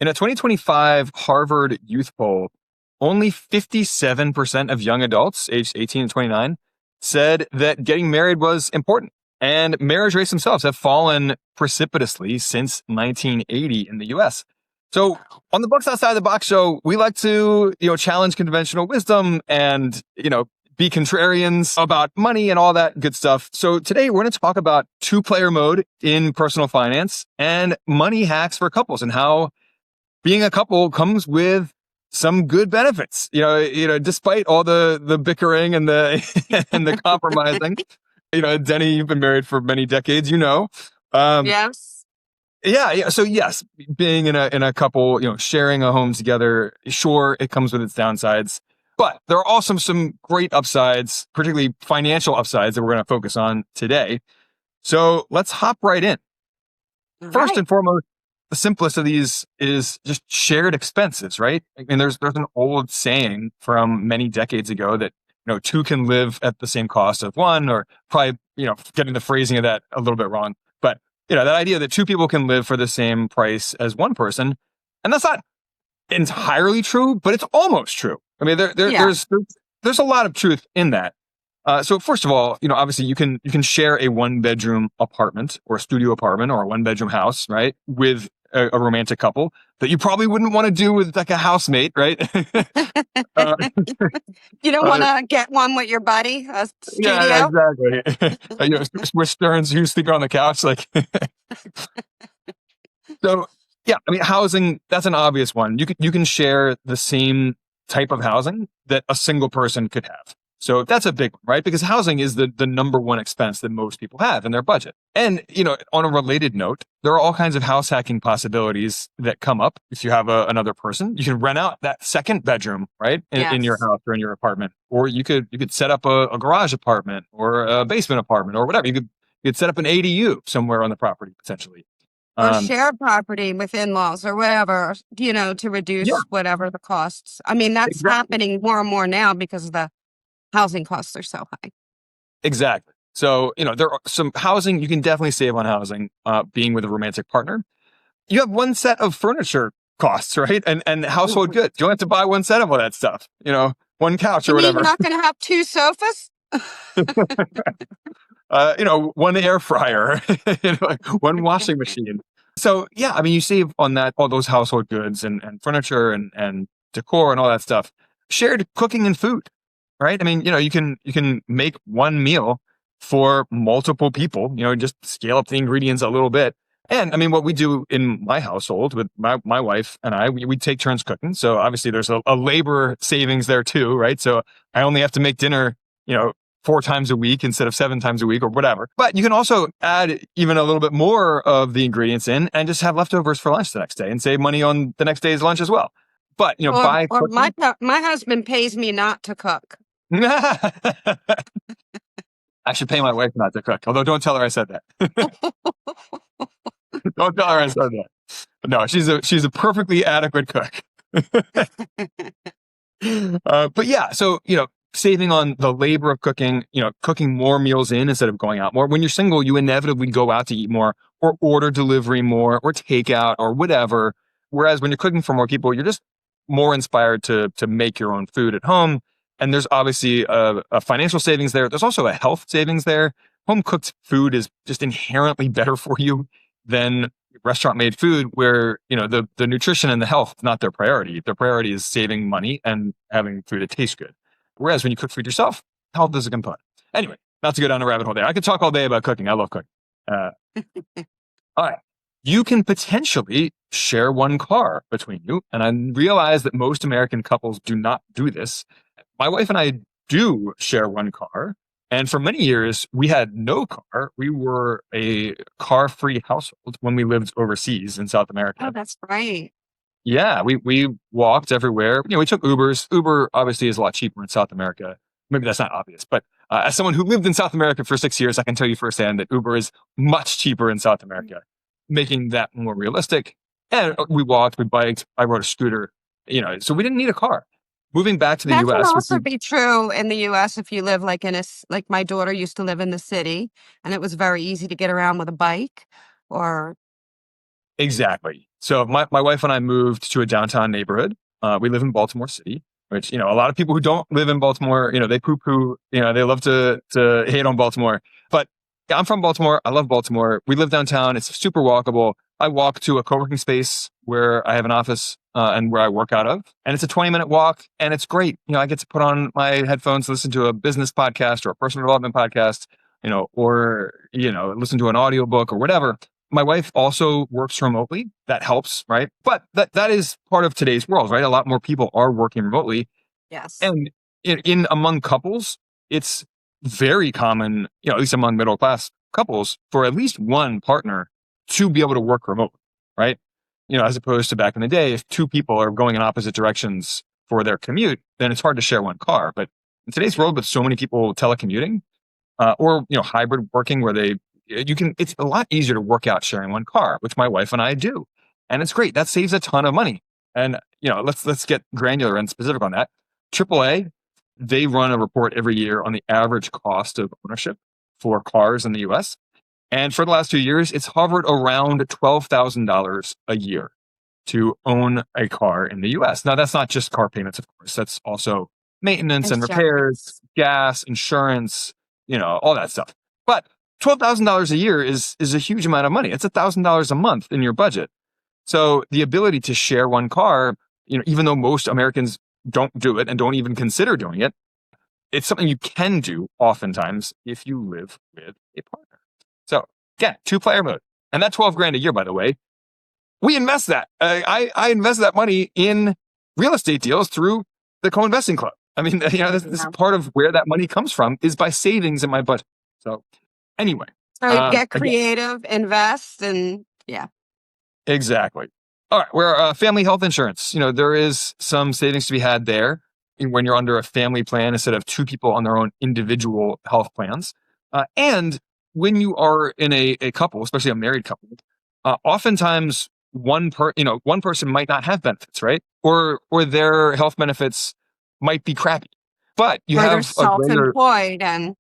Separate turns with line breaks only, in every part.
In a 2025 Harvard youth poll, only 57% of young adults aged 18 and 29 said that getting married was important. And marriage rates themselves have fallen precipitously since 1980 in the US. So on the Books Outside the Box show, we like to, challenge conventional wisdom and, be contrarians about money and all that good stuff. So today we're going to talk about two-player mode in personal finance and money hacks for couples and how being a couple comes with some good benefits, despite all the bickering and the and the compromising. Deni, you've been married for many decades,
Yes.
Yeah. So yes, being in a couple, sharing a home together, sure, it comes with its downsides, but there are also some great upsides, particularly financial upsides that we're going to focus on today. So let's hop right in. First and foremost, the simplest of these is just shared expenses, right? I mean, there's an old saying from many decades ago that, two can live at the same cost of one, or probably, getting the phrasing of that a little bit wrong. But, that idea that two people can live for the same price as one person, and that's not entirely true, but it's almost true. I mean, there's a lot of truth in that. So first of all, obviously you can share a 1-bedroom apartment or a studio apartment or a 1-bedroom house, right, with a romantic couple that you probably wouldn't want to do with like a housemate, right?
You don't want to get one with your buddy, a studio?
Yeah, exactly. With Stearns, who's sleeping on the couch, like. So yeah, I mean, housing, that's an obvious one. You can share the same type of housing that a single person could have. So that's a big one, right? Because housing is the number one expense that most people have in their budget. And, on a related note, there are all kinds of house hacking possibilities that come up. If you have another person, you can rent out that second bedroom, right? In your house or in your apartment. Or you could set up a garage apartment or a basement apartment or whatever. You could set up an ADU somewhere on the property, potentially.
Or share property with in-laws or whatever, to reduce whatever the costs. I mean, that's happening more and more now because the housing costs are so high.
Exactly. So, there are some housing, you can definitely save on housing, being with a romantic partner. You have one set of furniture costs, right? And household goods. You don't have to buy one set of all that stuff, one couch or whatever.
You're not going to have two sofas?
One air fryer, one washing machine. So yeah, I mean, you save on that, all those household goods and furniture and decor and all that stuff. Shared cooking and food, right? I mean, you can make one meal for multiple people, just scale up the ingredients a little bit. And I mean, what we do in my household with my wife and I, we take turns cooking. So obviously there's a labor savings there too, right? So I only have to make dinner, 4 times a week instead of 7 times a week or whatever. But you can also add even a little bit more of the ingredients in and just have leftovers for lunch the next day and save money on the next day's lunch as well. But,
my husband pays me not to cook.
I should pay my wife not to cook, although don't tell her I said that. Don't tell her I said that. No, she's a perfectly adequate cook. But yeah, so, saving on the labor of cooking, cooking more meals in instead of going out more. When you're single, you inevitably go out to eat more or order delivery more or takeout or whatever. Whereas when you're cooking for more people, you're just more inspired to make your own food at home. And there's obviously a financial savings there. There's also a health savings there. Home cooked food is just inherently better for you than restaurant made food where, the nutrition and the health is not their priority. Their priority is saving money and having food that tastes good. Whereas when you cook food yourself, health is a component. Anyway, not to go down a rabbit hole there. I could talk all day about cooking. I love cooking. All right. You can potentially share one car between you. And I realize that most American couples do not do this. My wife and I do share one car. And for many years, we had no car. We were a car-free household when we lived overseas in South America.
Oh, that's right.
Yeah, we walked everywhere. We took Ubers. Uber obviously is a lot cheaper in South America. Maybe that's not obvious, but as someone who lived in South America for 6 years, I can tell you firsthand that Uber is much cheaper in South America, making that more realistic. And we walked, we biked, I rode a scooter, so we didn't need a car. Moving back to the U.S.
That can also be true in the U.S. if you live like my daughter used to live in the city, and it was very easy to get around with a bike or.
Exactly. So my wife and I moved to a downtown neighborhood. We live in Baltimore City, which, a lot of people who don't live in Baltimore, they poo poo, they love to hate on Baltimore. But yeah, I'm from Baltimore. I love Baltimore. We live downtown. It's super walkable. I walk to a co-working space where I have an office and where I work out of. And it's a 20-minute walk and it's great. I get to put on my headphones, listen to a business podcast or a personal development podcast, or, listen to an audiobook or whatever. My wife also works remotely. That helps, right? But that is part of today's world, right? A lot more people are working remotely.
Yes.
And in among couples, it's very common, at least among middle class couples, for at least one partner to be able to work remotely, right? As opposed to back in the day, if two people are going in opposite directions for their commute, then it's hard to share one car. But in today's world, with so many people telecommuting, or hybrid working, where it's a lot easier to work out sharing one car, which my wife and I do, and it's great. That saves a ton of money. And let's get granular and specific on that. AAA, they run a report every year on the average cost of ownership for cars in the U.S. And for the last 2 years, it's hovered around $12,000 a year to own a car in the U.S. Now, that's not just car payments, of course. That's also maintenance and repairs, gas, insurance, all that stuff. But $12,000 a year is a huge amount of money. It's $1,000 a month in your budget. So the ability to share one car, even though most Americans don't do it and don't even consider doing it, it's something you can do oftentimes if you live with a partner. So again, 2-player mode. And that 12 grand a year, by the way, we invest that. I invest that money in real estate deals through the co-investing club. I mean, this is part of where that money comes from, is by savings in my budget. So anyway.
So get creative, invest, and yeah.
Exactly. All right. We're family health insurance. There is some savings to be had there when you're under a family plan instead of two people on their own individual health plans. And when you are in a couple, especially a married couple, oftentimes one person might not have benefits, right? Or their health benefits might be crappy. But you have
self-employed and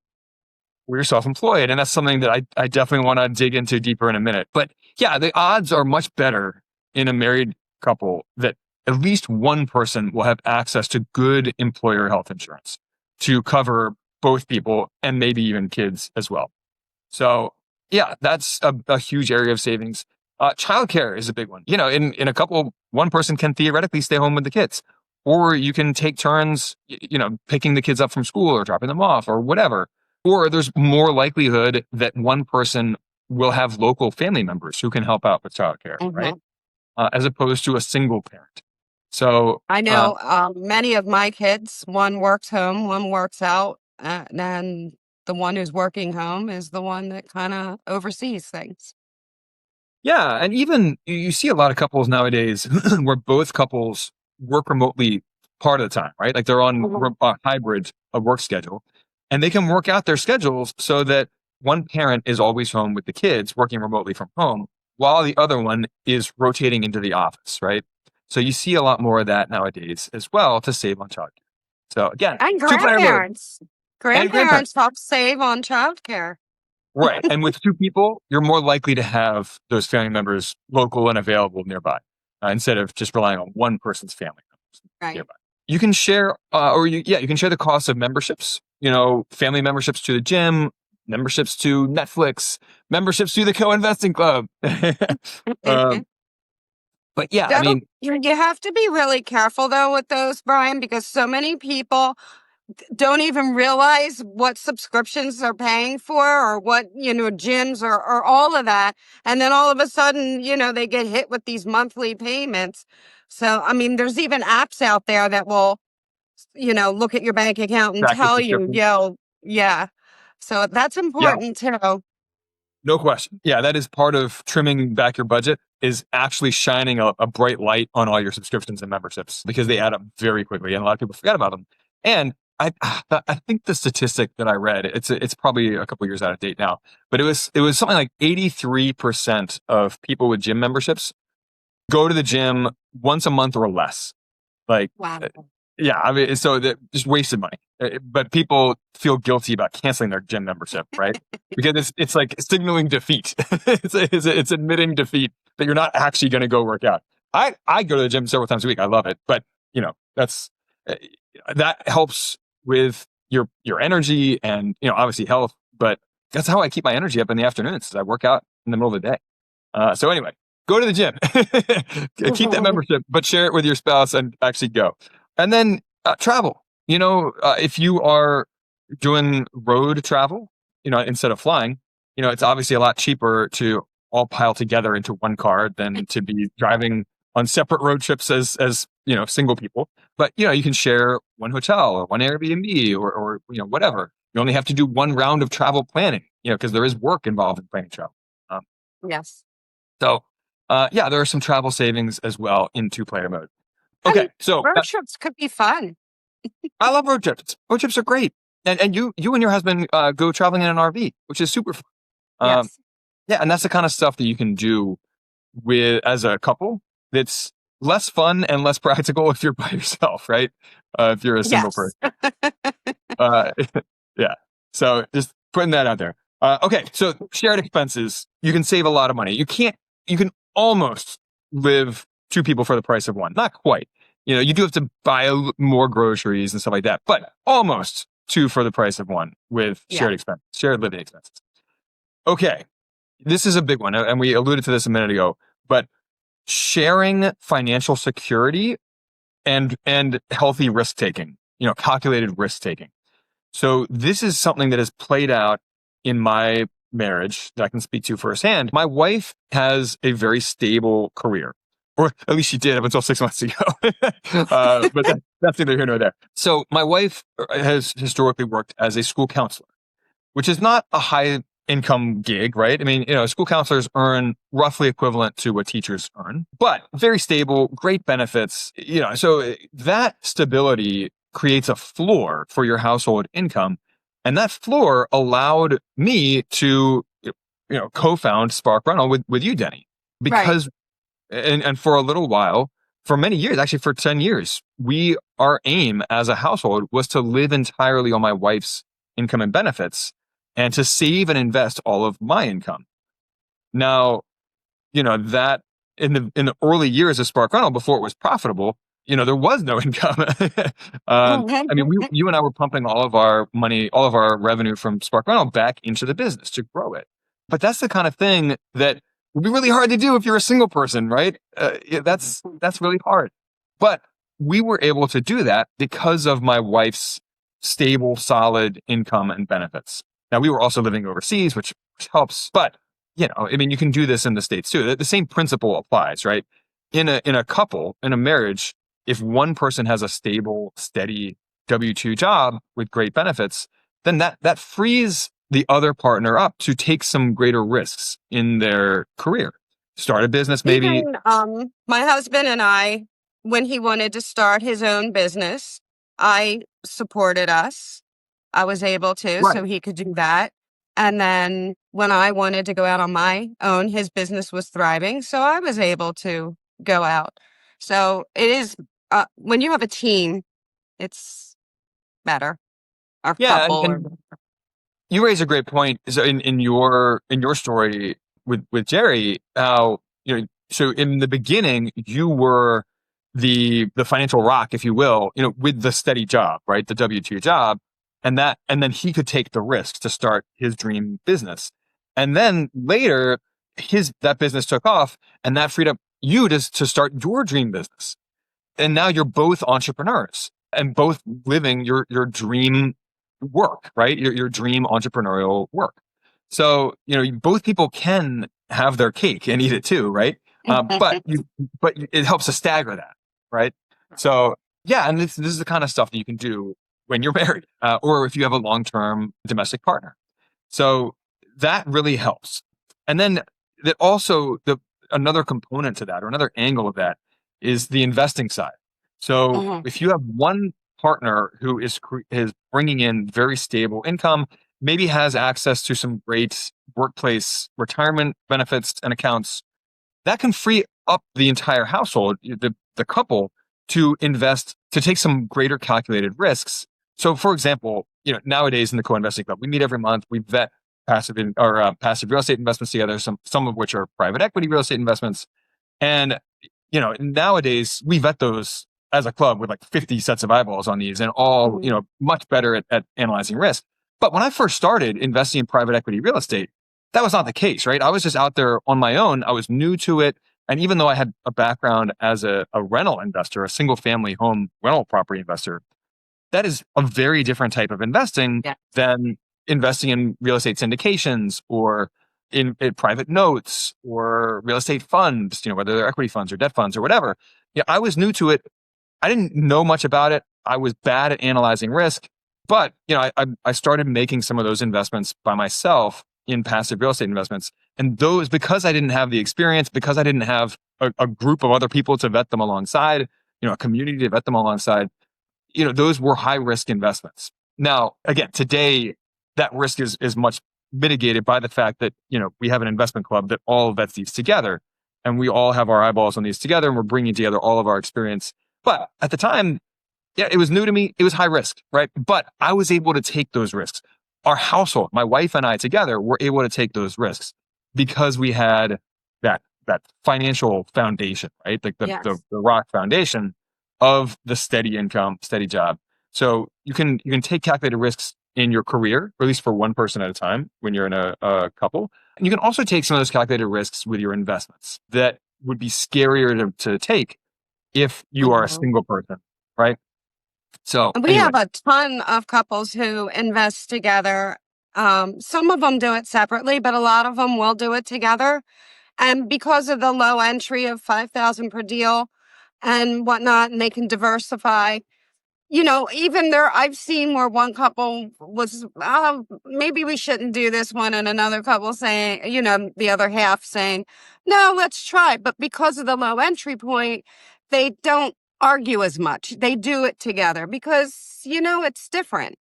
we're self-employed. And that's something that I definitely want to dig into deeper in a minute. But yeah, the odds are much better in a married couple that at least one person will have access to good employer health insurance to cover both people and maybe even kids as well. So yeah, that's a huge area of savings. Childcare is a big one. In a couple, one person can theoretically stay home with the kids, or you can take turns, picking the kids up from school or dropping them off or whatever. Or there's more likelihood that one person will have local family members who can help out with childcare, right? As opposed to a single parent. So
I know many of my kids, one works home, one works out, and the one who's working home is the one that kind of oversees things.
Yeah. And even you see a lot of couples nowadays where both couples work remotely part of the time, right? Like they're on a hybrid work schedule, and they can work out their schedules so that one parent is always home with the kids working remotely from home while the other one is rotating into the office, right? So you see a lot more of that nowadays as well to save on childcare. So again,
and grandparents. Grandparents help save on childcare.
Right. And with two people, you're more likely to have those family members local and available nearby instead of just relying on one person's family members nearby. You can share, you can share the cost of memberships, family memberships to the gym, memberships to Netflix, memberships to the co-investing club. But yeah,
you have to be really careful though with those, Brian, because so many people don't even realize what subscriptions they're paying for or what, gyms or all of that. And then all of a sudden, they get hit with these monthly payments. So, there's even apps out there that will, look at your bank account and tell you, yeah. So that's important too.
No question. Yeah, that is part of trimming back your budget, is actually shining a bright light on all your subscriptions and memberships, because they add up very quickly and a lot of people forget about them. And I think the statistic that I read, it's probably a couple years out of date now, but it was something like 83% of people with gym memberships go to the gym once a month or less. Like, wow. Yeah, so that just wasted money. But people feel guilty about canceling their gym membership, right? Because it's like signaling defeat. It's admitting defeat that you're not actually going to go work out. I go to the gym several times a week. I love it, but that's that helps with your energy and obviously health. But that's how I keep my energy up in the afternoons. Is I work out in the middle of the day. So anyway, go to the gym, keep that membership, but share it with your spouse and actually go. And then travel. If you are doing road travel, instead of flying, it's obviously a lot cheaper to all pile together into one car than to be driving on separate road trips as single people. But you can share one hotel or one Airbnb or whatever. You only have to do one round of travel planning, because there is work involved in planning travel.
Yes.
So there are some travel savings as well in two-player mode. Okay,
And
so
road trips could be fun.
I love road trips. Road trips are great, and you and your husband go traveling in an RV, which is super fun.
Yes.
Yeah, and that's the kind of stuff that you can do as a couple. That's less fun and less practical if you're by yourself, right? If you're a single
Yes.
person. Yeah. So just putting that out there. Okay, so shared expenses, you can save a lot of money. You can almost live two people for the price of one. Not quite. You do have to buy more groceries and stuff like that, but almost two for the price of one with shared living expenses. Okay, this is a big one, and we alluded to this a minute ago, but sharing financial security and healthy risk taking, calculated risk taking. So this is something that has played out in my marriage that I can speak to firsthand. My wife has a very stable career, or at least she did up until 6 months ago. But that's neither here nor there. So my wife has historically worked as a school counselor, which is not a high income gig, right? I mean, school counselors earn roughly equivalent to what teachers earn, but very stable, great benefits, so that stability creates a floor for your household income. And that floor allowed me to, co-found Spark Rental with you, Deni, because, and for a little while, for many years, actually for 10 years, our aim as a household was to live entirely on my wife's income and benefits and to save and invest all of my income. Now, that in the early years of Spark Rental, before it was profitable, there was no income. I mean, you and I were pumping all of our money, all of our revenue from Spark Rental back into the business to grow it. But that's the kind of thing that would be really hard to do if you're a single person, right? That's really hard. But we were able to do that because of my wife's stable, solid income and benefits. Now, we were also living overseas, which helps, but I mean, you can do this in the States too. The same principle applies, right? In a couple, in a marriage, if one person has a stable, steady W-2 job with great benefits, then that frees the other partner up to take some greater risks in their career. Start a business, maybe.
Even, my husband and I, when he wanted to start his own business, I supported us. I was able to,
Right.
so he could do that. And then when I wanted to go out on my own, his business was thriving, so I was able to go out. So it is, when you have a team, it's better. Our couple.
And you raise a great point. So in your story with Jerry, how so in the beginning you were the financial rock, if you will, with the steady job, right, the W-2 job, and then he could take the risk to start his dream business, and then later that business took off, and that freed up you to start your dream business, and now you're both entrepreneurs and both living your dream work, right? Your dream entrepreneurial work. So, both people can have their cake and eat it too, right? But it helps to stagger that, right? So, yeah, and this is the kind of stuff that you can do when you're married, or if you have a long-term domestic partner. So that really helps. And then that also another component to that, or another angle of that, is the investing side. So if you have one partner who is bringing in very stable income, maybe has access to some great workplace retirement benefits and accounts, that can free up the entire household, the couple, to invest, to take some greater calculated risks. So, for example, nowadays in the co-investing club, we meet every month, we vet passive real estate investments together, some of which are private equity real estate investments. And, nowadays we vet those as a club with like 50 sets of eyeballs on these and all, much better at analyzing risk. But when I first started investing in private equity real estate, that was not the case, right? I was just out there on my own. I was new to it. And even though I had a background as a rental investor, a single family home rental property investor, that is a very different type of investing than investing in real estate syndications or in private notes or real estate funds, whether they're equity funds or debt funds or whatever. Yeah, I was new to it. I didn't know much about it. I was bad at analyzing risk, but I started making some of those investments by myself in passive real estate investments. And those, because I didn't have the experience, because I didn't have a group of other people to vet them alongside, a community to vet them alongside, those were high risk investments. Now, again, today, that risk is much mitigated by the fact that, we have an investment club that all vets these together and we all have our eyeballs on these together and we're bringing together all of our experience. But at the time, it was new to me. It was high risk, right? But I was able to take those risks. Our household, my wife and I together, were able to take those risks because we had that financial foundation, right? Like the rock foundation of the steady income, steady job. So you can take calculated risks in your career, or at least for one person at a time when you're in a couple. And you can also take some of those calculated risks with your investments that would be scarier to take if you are a single person, right? So
we have a ton of couples who invest together. Some of them do it separately, but a lot of them will do it together. And because of the low entry of $5,000 per deal and whatnot, and they can diversify. Even there, I've seen where one couple was, maybe we shouldn't do this one, and another couple saying, the other half saying, no, let's try. But because of the low entry point, they don't argue as much. They do it together because, it's different.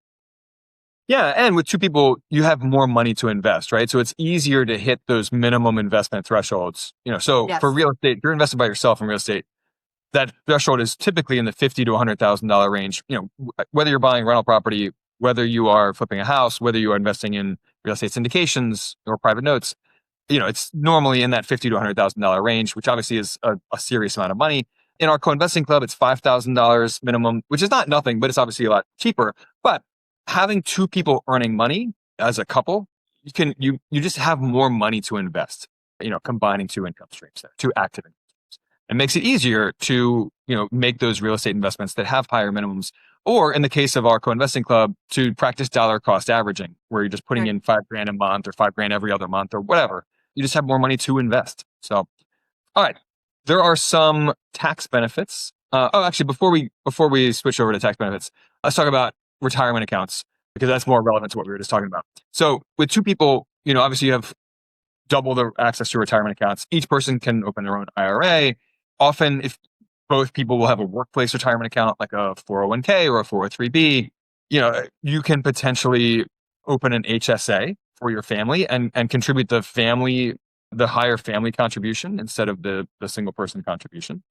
Yeah. And with two people, you have more money to invest, right? So it's easier to hit those minimum investment thresholds. So for real estate, if you're investing by yourself in real estate, that threshold is typically in the $50,000 to $100,000 range. Whether you're buying rental property, whether you are flipping a house, whether you are investing in real estate syndications or private notes, it's normally in that $50,000 to $100,000 range, which obviously is a serious amount of money. In our co-investing club, it's $5,000 minimum, which is not nothing, but it's obviously a lot cheaper. But having two people earning money as a couple, you just have more money to invest. Combining two income streams there, two active income. It makes it easier to, make those real estate investments that have higher minimums, or in the case of our co-investing club, to practice dollar cost averaging, where you're just putting in $5,000 a month or $5,000 every other month or whatever. You just have more money to invest. So, all right, there are some tax benefits. Actually, before we switch over to tax benefits, let's talk about retirement accounts because that's more relevant to what we were just talking about. So, with two people, obviously you have double the access to retirement accounts. Each person can open their own IRA. Often, if both people will have a workplace retirement account, like a 401k or a 403b, you can potentially open an HSA for your family and contribute the higher family contribution instead of the single person contribution.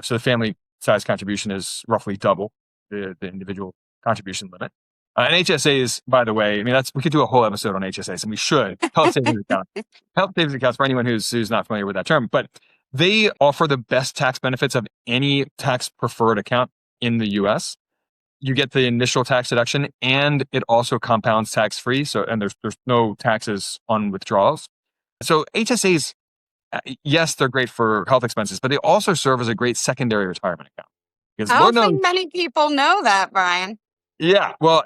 So the family size contribution is roughly double the individual contribution limit. And HSAs, by the way, we could do a whole episode on HSAs, and we should. Health savings accounts for anyone who's not familiar with that term, but they offer the best tax benefits of any tax preferred account in the US. You get the initial tax deduction, and it also compounds tax free. And there's no taxes on withdrawals. So HSAs, yes, they're great for health expenses, but they also serve as a great secondary retirement account.
I don't think many people know that, Brian.
Yeah, well,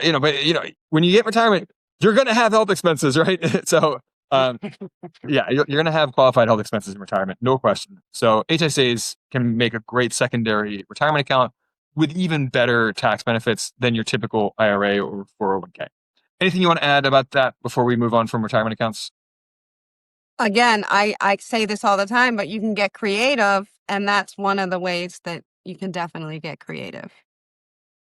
when you get retirement, you're going to have health expenses, right? So, yeah, you're going to have qualified health expenses in retirement, no question. So HSAs can make a great secondary retirement account with even better tax benefits than your typical IRA or 401k. Anything you want to add about that before we move on from retirement accounts?
Again, I say this all the time, but you can get creative, and that's one of the ways that you can definitely get creative.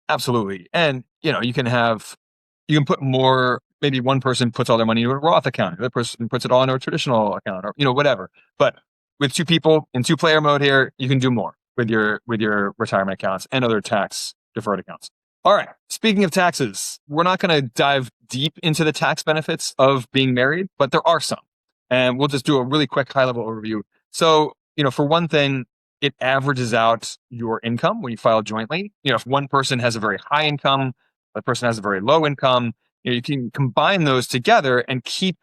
Absolutely. And, you can put more, maybe one person puts all their money into a Roth account, the other person puts it all into a traditional account or, whatever. But with two people in two-player mode here, you can do more with your retirement accounts and other tax deferred accounts. All right. Speaking of taxes, we're not going to dive deep into the tax benefits of being married, but there are some. And we'll just do a really quick high level overview. So, for one thing, it averages out your income when you file jointly. If one person has a very high income, the person has a very low income, you can combine those together and keep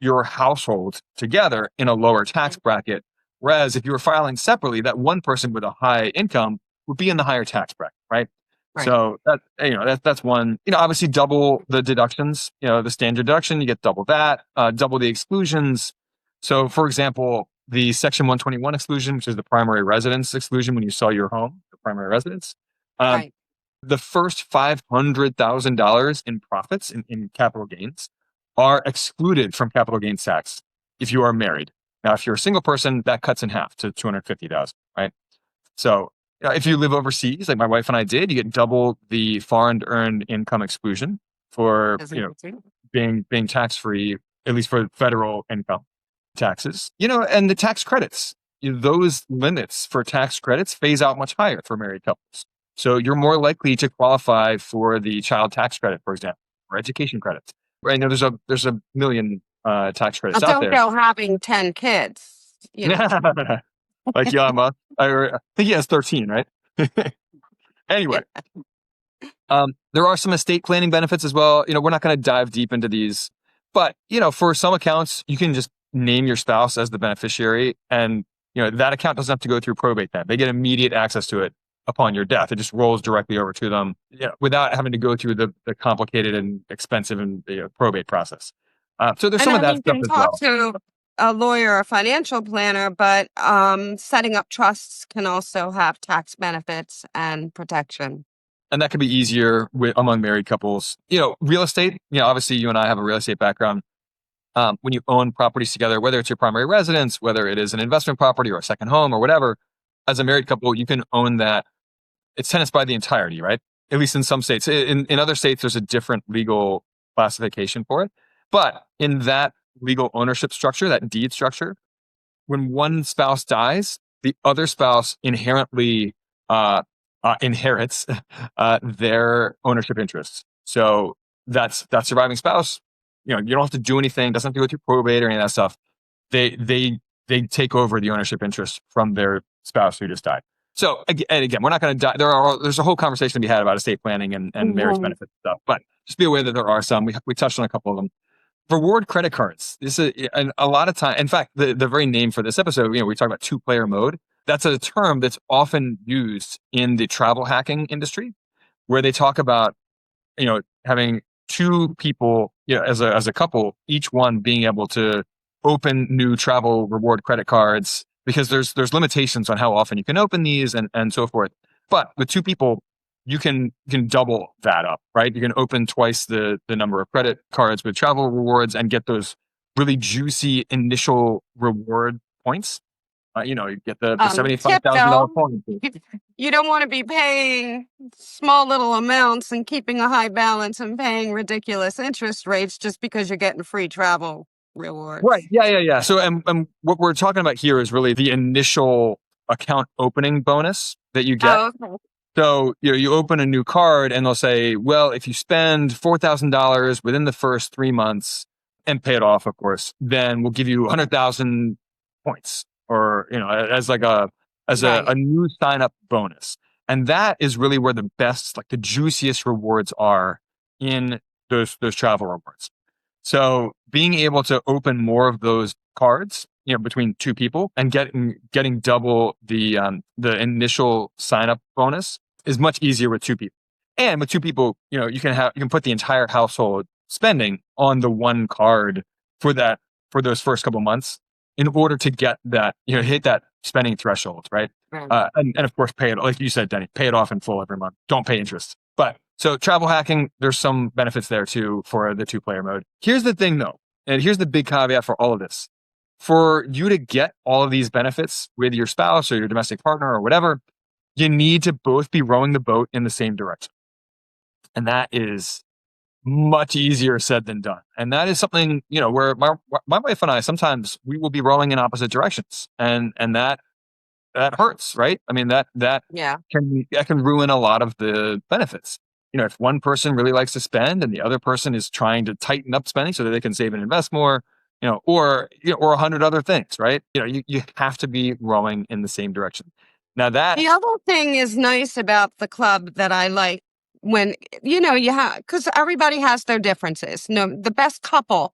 your household together in a lower tax bracket. Whereas if you were filing separately, that one person with a high income would be in the higher tax bracket, right?
Right.
So that's one. Obviously double the deductions. The standard deduction, you get double that. Double the exclusions. So, for example, the Section 121 exclusion, which is the primary residence exclusion when you sell your home, the primary residence.
Right.
The first $500,000 in profits in capital gains are excluded from capital gains tax if you are married. Now, if you're a single person, that cuts in half to $250,000, right? So if you live overseas, like my wife and I did, you get double the foreign earned income exclusion for being tax free, at least for federal income taxes. And the tax credits. Those limits for tax credits phase out much higher for married couples. So you're more likely to qualify for the child tax credit, for example, or education credits. Right now, there's a million tax credits out
Don't
there.
go having 10 kids.
Like Elon Musk. I think he has 13, right? Anyway, there are some estate planning benefits as well. We're not going to dive deep into these, but for some accounts, you can just name your spouse as the beneficiary, and that account doesn't have to go through probate. Then they get immediate access to it upon your death. It just rolls directly over to them, without having to go through the complicated and expensive and probate process. So there's some of that stuff as well.
You can talk to a lawyer or financial planner, but setting up trusts can also have tax benefits and protection.
And that could be easier among married couples. Real estate, obviously you and I have a real estate background. When you own properties together, whether it's your primary residence, whether it is an investment property or a second home or whatever, as a married couple, you can own that. It's tenants by the entirety, right? At least in some states. In other states, there's a different legal classification for it. But in that legal ownership structure, that deed structure, when one spouse dies, the other spouse inherently inherits their ownership interests. So that surviving spouse, you don't have to do anything, doesn't have to go through probate or any of that stuff. They take over the ownership interest from their spouse who just died. So again, we're not going to die. There's a whole conversation to be had about estate planning and marriage benefits stuff, but just be aware that there are some. We touched on a couple of them. Reward credit cards. This is a lot of time. In fact, the very name for this episode, we talk about two-player mode. That's a term that's often used in the travel hacking industry, where they talk about having two people, as a couple, each one being able to open new travel reward credit cards, because there's limitations on how often you can open these and so forth. But with two people, you can double that up, right? You can open twice the number of credit cards with travel rewards and get those really juicy initial reward points. You get the $75,000 points.
You don't want to be paying small little amounts and keeping a high balance and paying ridiculous interest rates just because you're getting free travel rewards.
Right. Yeah. So, and what we're talking about here is really the initial account opening bonus that you get.
Oh, okay.
So, you open a new card and they'll say, well, if you spend $4,000 within the first 3 months and pay it off, of course, then we'll give you 100,000 points, or, as like a new sign up bonus. And that is really where the best, like the juiciest rewards are in those travel rewards. So being able to open more of those cards, between two people and getting double the initial sign up bonus is much easier with two people. And with two people, you can put the entire household spending on the one card for those first couple months in order to get that, hit that spending threshold, right? And of course, pay it, like you said, Deni, pay it off in full every month. Don't pay interest. But so travel hacking, there's some benefits there too for the two-player mode. Here's the thing though, and here's the big caveat for all of this. For you to get all of these benefits with your spouse or your domestic partner or whatever, you need to both be rowing the boat in the same direction. And that is much easier said than done. And that is something, where my wife and I, sometimes we will be rowing in opposite directions. And that hurts, right? I mean, that can ruin a lot of the benefits. if one person really likes to spend and the other person is trying to tighten up spending so that they can save and invest more, or 100 other things, right? You have to be rowing in the same direction. Now that,
The other thing is nice about the club that I like when, you have, because everybody has their differences. No, the best couple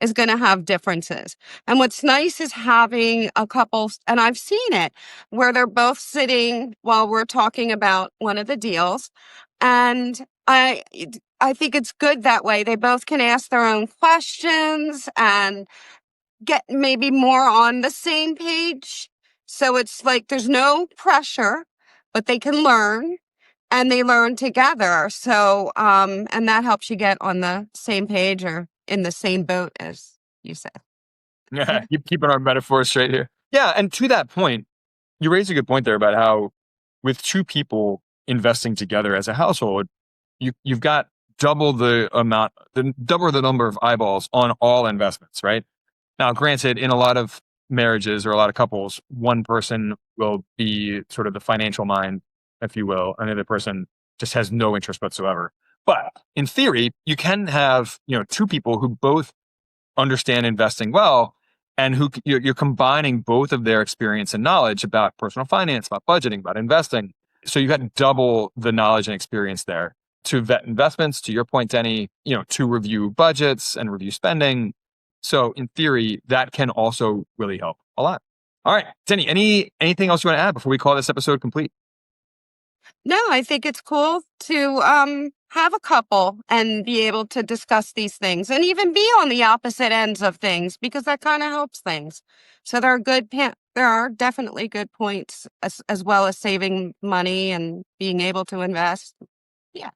is going to have differences. And what's nice is having a couple, and I've seen it, where they're both sitting while we're talking about one of the deals. And I think it's good that way. They both can ask their own questions and get maybe more on the same page. So it's like there's no pressure, but they can learn and they learn together. So, and that helps you get on the same page or in the same boat, as you said.
yeah, keeping our metaphors straight here. Yeah. And to that point, you raised a good point there about how with two people investing together as a household, you've got double the number of eyeballs on all investments, right? Now, granted, in a lot of marriages or a lot of couples, one person will be sort of the financial mind, if you will, and the other person just has no interest whatsoever. But in theory, you can have, two people who both understand investing well and who you're combining both of their experience and knowledge about personal finance, about budgeting, about investing. So you've got double the knowledge and experience there to vet investments, to your point, Deni, to review budgets and review spending. So in theory, that can also really help a lot. All right, Deni, anything else you want to add before we call this episode complete?
No, I think it's cool to have a couple and be able to discuss these things and even be on the opposite ends of things, because that kind of helps things. So there are definitely good points as well as saving money and being able to invest. Yeah.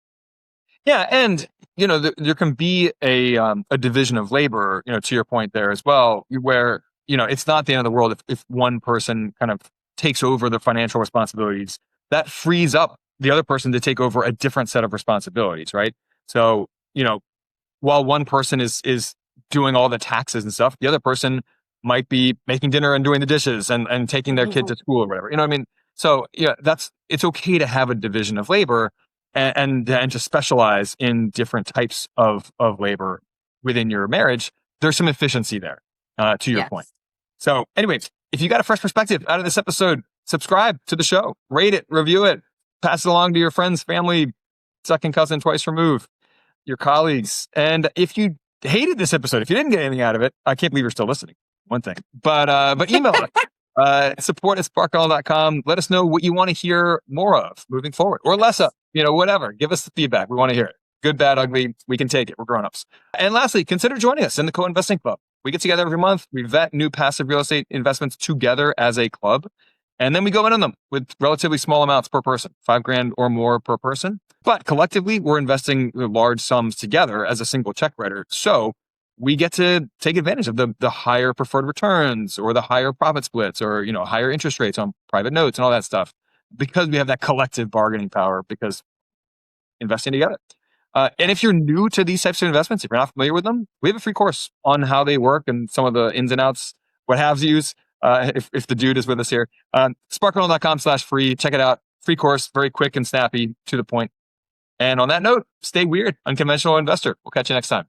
Yeah, and there can be a division of labor, to your point there as well, where it's not the end of the world if one person kind of takes over the financial responsibilities. That frees up the other person to take over a different set of responsibilities, right? So while one person is doing all the taxes and stuff, the other person might be making dinner and doing the dishes and taking their kid to school or whatever. You know what I mean? So yeah, it's okay to have a division of labor and to specialize in different types of labor within your marriage. There's some efficiency there, to your point.
Yes.
So anyways, if you got a fresh perspective out of this episode, subscribe to the show, rate it, review it, pass it along to your friends, family, second cousin twice removed, your colleagues. And if you hated this episode, if you didn't get anything out of it, I can't believe you're still listening. One thing, but email us, support@sparkall.com. Let us know what you want to hear more of moving forward or less of, whatever. Give us the feedback. We want to hear it. Good, bad, ugly. We can take it. We're grown-ups. And lastly, consider joining us in the Co-Investing Club. We get together every month. We vet new passive real estate investments together as a club. And then we go in on them with relatively small amounts per person, $5,000 or more per person. But collectively, we're investing large sums together as a single check writer. So we get to take advantage of the higher preferred returns or the higher profit splits or, higher interest rates on private notes and all that stuff because we have that collective bargaining power because investing together. And if you're new to these types of investments, if you're not familiar with them, we have a free course on how they work and some of the ins and outs, what have yous. If the dude is with us here, sparkall.com/free. Check it out. Free course, very quick and snappy, to the point. And on that note, stay weird, unconventional investor. We'll catch you next time.